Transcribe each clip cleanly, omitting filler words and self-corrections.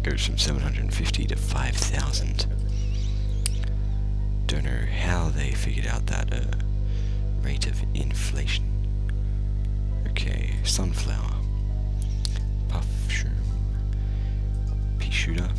Goes from 750 to 5,000. Don't know how they figured out that rate of inflation. Okay, sunflower, puff shroom, pea shooter.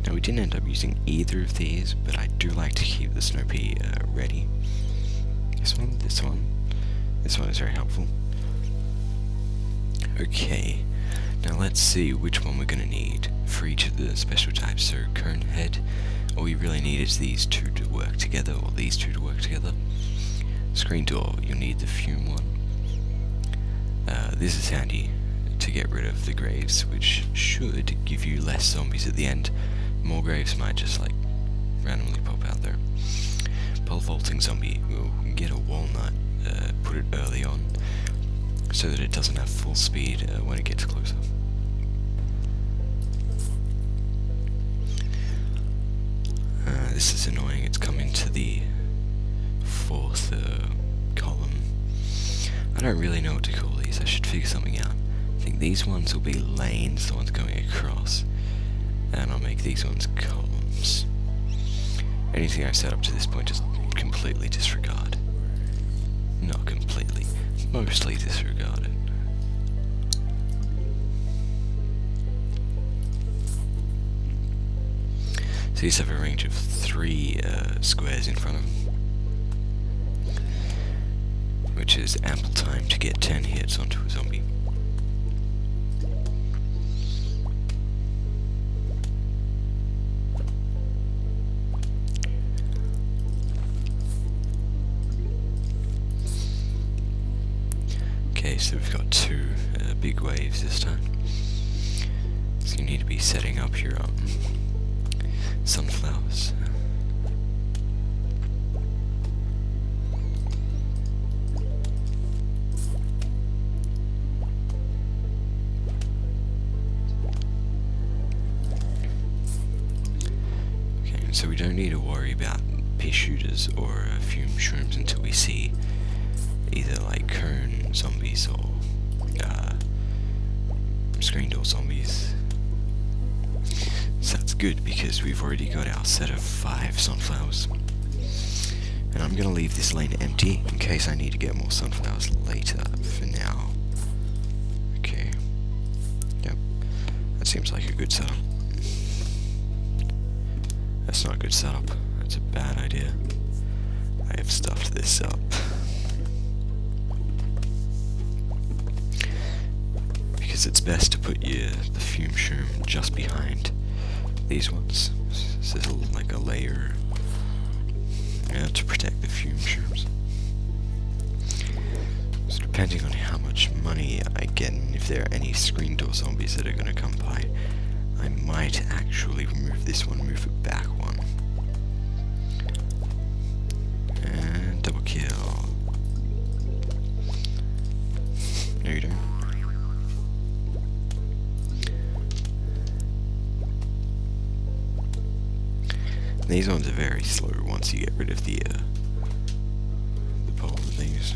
Now we didn't end up using either of these, but I do like to keep the snow pea ready. This one, this one. This one is very helpful. Okay, now let's see which one we're going to need for each of the special types. So cone head, all we really need is these two to work together, or these two to work together. Screen door, you'll need the fume one. This is handy to get rid of the graves, which should give you less zombies at the end. More graves might just like randomly pop out there. Pole vaulting zombie, we'll get a walnut, put it early on, so that it doesn't have full speed when it gets closer. This is annoying, it's come into the fourth column. I don't really know what to call these, I should figure something out. I think these ones will be lanes, the ones going across, and I'll make these ones columns. Anything I've set up to this point just completely disregard. Not completely, mostly disregard it. So these have a range of 3 squares in front of them, which is ample time to get 10 hits onto a zombie. Okay, so we've got 2 big waves this time. So you need to be setting up your sunflowers. Okay, so we don't need to worry about pea shooters or fume shrooms until we see either like cone zombies or screen door zombies. So that's good because we've already got our set of 5 sunflowers. And I'm going to leave this lane empty in case I need to get more sunflowers later. For now. Okay. Yep. That seems like a good setup. That's not a good setup. That's a bad idea. I have stuffed this up. Because it's best to put the fume shroom just behind these ones. This is like a layer to protect the fume shrooms. So depending on how much money I get and if there are any screen door zombies that are going to come by, I might actually remove this one, move it back 1. And double kill. No you don't. These ones are very slow once you get rid of the pole and things,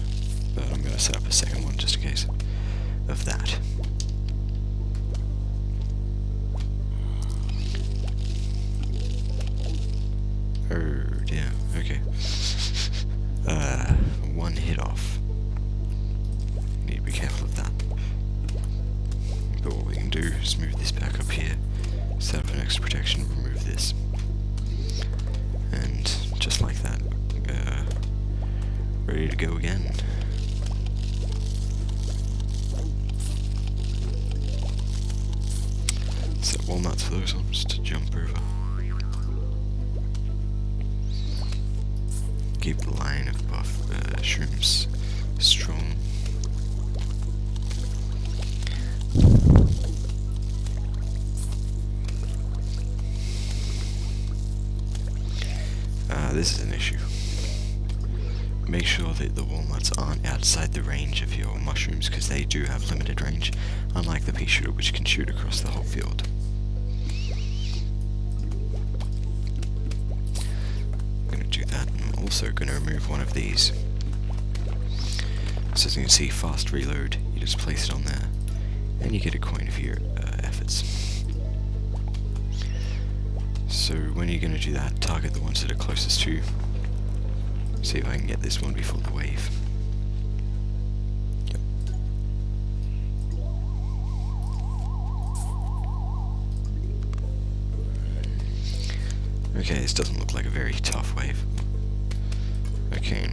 but I'm going to set up a second one just in case of that. Oh dear, okay. 1 hit off. Need to be careful of that. But what we can do is move this back up here, set up an extra protection, remove this. And just like that, ready to go again. Set walnuts for those ones to jump over. Keep the line of buff shrooms strong. This is an issue. Make sure that the walnuts aren't outside the range of your mushrooms, because they do have limited range, unlike the pea shooter, which can shoot across the whole field. I'm going to do that. I'm also going to remove one of these. So as you can see, fast reload, you just place it on there, and you get a coin for your efforts. So when you're going to do that, target the ones that are closest to you. See if I can get this one before the wave. Yep. Okay, this doesn't look like a very tough wave. Okay,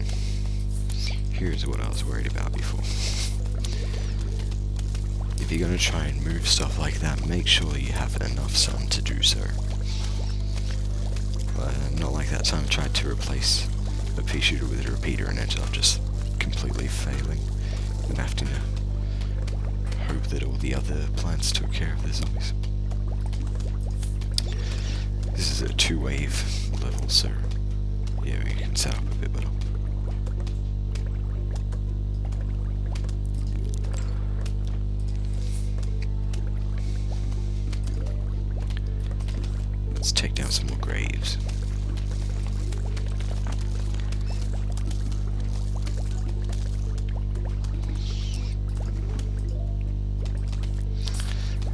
here's what I was worried about before. If you're going to try and move stuff like that, make sure you have enough sun to do so. Not like that time I tried to replace a pea shooter with a repeater and ended up just completely failing and having to hope that all the other plants took care of the zombies. This is a 2-wave level, so yeah, we can set up a bit better. Let's take down some more graves.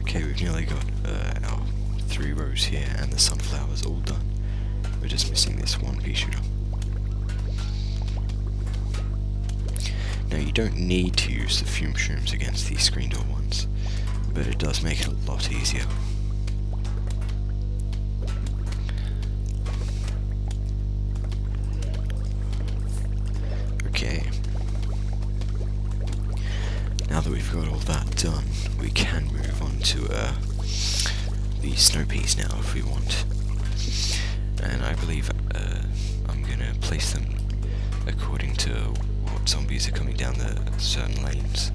Okay, we've nearly got our 3 rows here and the sunflowers all done. We're just missing this one pea shooter. Now you don't need to use the fume shrooms against these screen door ones, but it does make it a lot easier. Okay. Now that we've got all that done, we can move on to the snow peas now if we want. And I believe I'm gonna place them according to what zombies are coming down the certain lanes.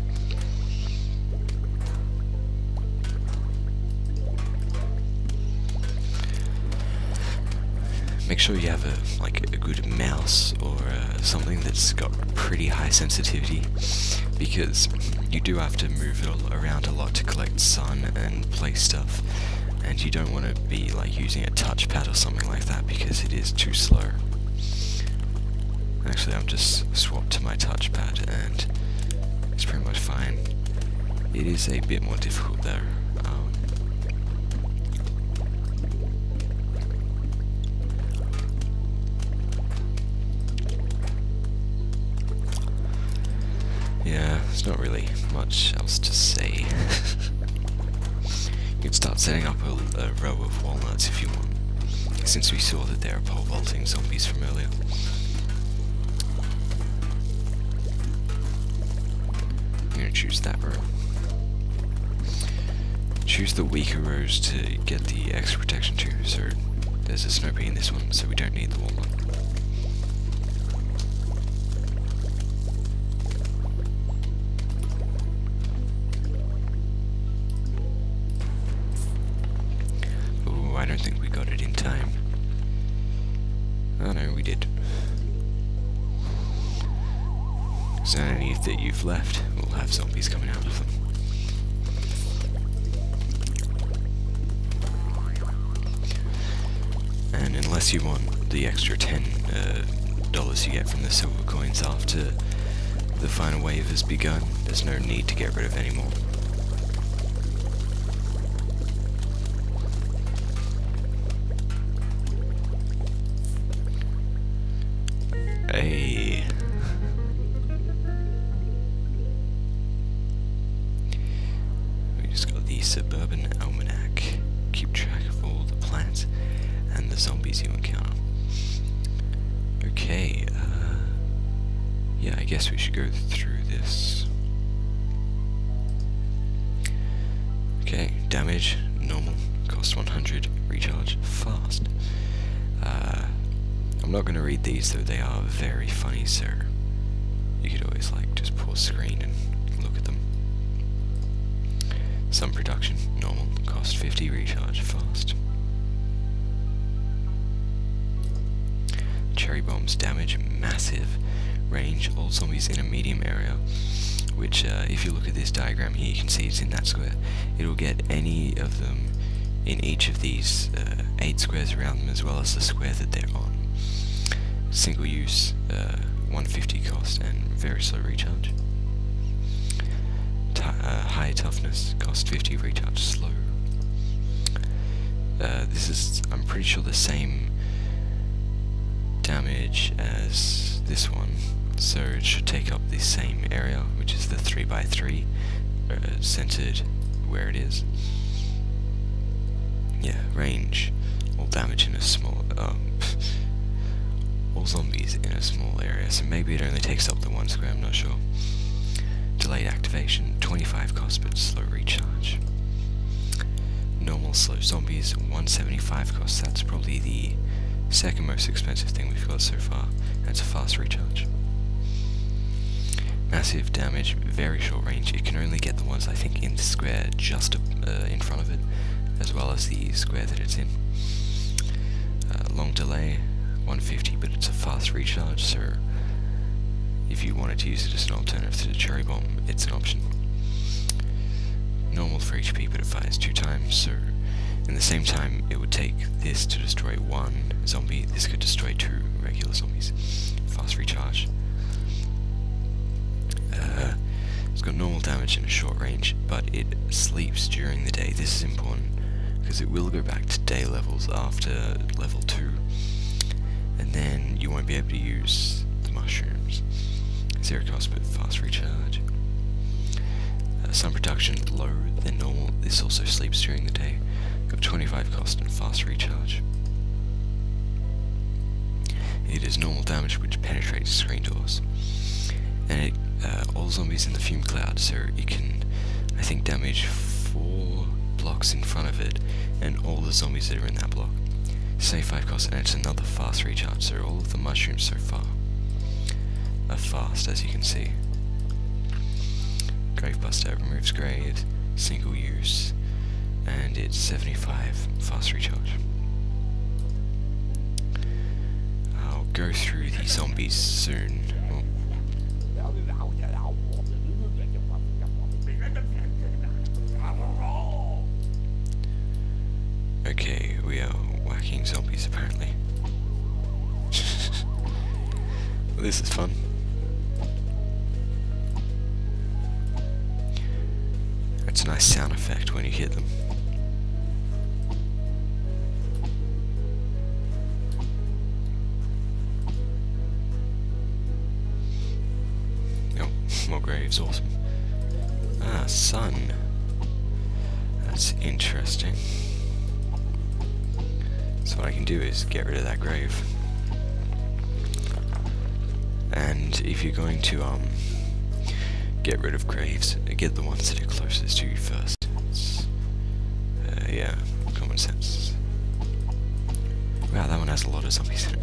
Make sure you have a good mouse or something that's got pretty high sensitivity, because you do have to move it around a lot to collect sun and place stuff, and you don't want to be using a touchpad or something like that because it is too slow. Actually, I'm just swapped to my touchpad and it's pretty much fine. It is a bit more difficult though. Yeah, there's not really much else to say. You can start setting up a row of walnuts if you want, since we saw that there are pole vaulting zombies from earlier. I'm going to choose that row. Choose the weaker rows to get the extra protection too, so there's a snow pea in this one, so we don't need the walnut. I don't think we got it in time. Oh no, we did. So any that you've left will have zombies coming out of them. And unless you want the extra $10 you get from the silver coins after the final wave has begun, there's no need to get rid of any more. We just got the Suburban Almanac. Keep track of all the plants and the zombies you encounter. Okay, yeah, I guess we should go through this. Okay, damage, normal, cost 100, recharge, fast. I'm not going to read these, though they are very funny, so you could always just pause screen and look at them. Some production, normal, cost 50, recharge, fast. Cherry bombs, damage, massive, range, all zombies in a medium area, which if you look at this diagram here, you can see it's in that square. It'll get any of them in each of these 8 squares around them, as well as the square that they're on. Single use, 150 cost, and very slow recharge. High toughness, cost 50, recharge slow. this is, I'm pretty sure, the same damage as this one, so it should take up the same area, which is the 3x3, centered where it is. Yeah, range, all damage in a small, all zombies in a small area, so maybe it only takes up the 1 square, I'm not sure. Delayed activation, 25 cost but slow recharge. Normal slow zombies, 175 cost, that's probably the second most expensive thing we've got so far. That's a fast recharge. Massive damage, very short range. It can only get the ones I think in the square just in front of it, as well as the square that it's in. Long delay, 150, but it's a fast recharge, so if you wanted to use it as an alternative to the cherry bomb, it's an option. Normal for HP, but it fires 2 times, so in the same time it would take this to destroy 1 zombie, this could destroy 2 regular zombies. Fast recharge. It's got normal damage and a short range, but it sleeps during the day. This is important, because it will go back to day levels after level 2, and then you won't be able to use the mushrooms. 0 cost but fast recharge. Sun production low than normal. This also sleeps during the day. Got 25 cost and fast recharge. It is normal damage which penetrates screen doors. And it all zombies in the fume cloud, so it can, I think, damage 4 blocks in front of it and all the zombies that are in that block. Save 5 cost, and it's another fast recharge, so all of the mushrooms so far are fast, as you can see. Gravebuster removes graves, single use, and it's 75 fast recharge. I'll go through the zombies soon. Okay, we are whacking zombies apparently. Well, this is fun. That's a nice sound effect when you hit them. Oh, more graves, awesome. Ah, sun. That's interesting. So what I can do is get rid of that grave. And if you're going to get rid of graves, get the ones that are closest to you first. It's, yeah, common sense. Wow, that one has a lot of zombies in it.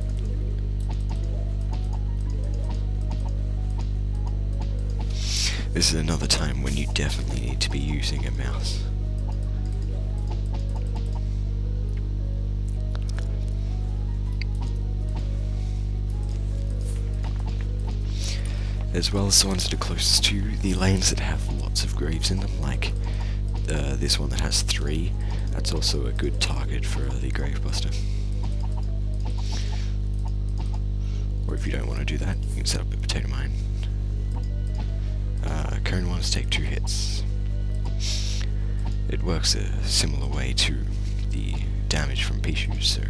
This is another time when you definitely need to be using a mouse. As well as the ones that are closest to you, the lanes that have lots of graves in them, like this one that has 3, that's also a good target for the Gravebuster. Or if you don't want to do that, you can set up a potato mine. Cone ones take 2 hits. It works a similar way to the damage from Pichus, so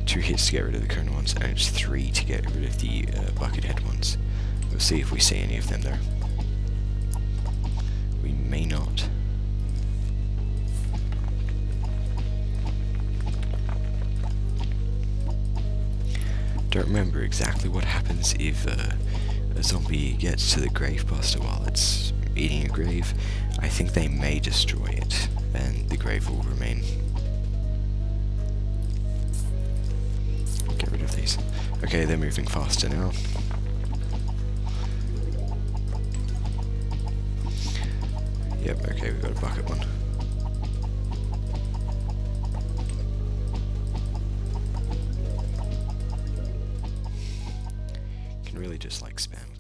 2 hits to get rid of the cone ones, and it's 3 to get rid of the buckethead ones. We'll see if we see any of them there. We may not. Don't remember exactly what happens if a zombie gets to the Gravebuster while it's eating a grave. I think they may destroy it, and the grave will remain. Get rid of these. Okay, they're moving faster now. Yep, okay, we've got a bucket one. Can really just like spam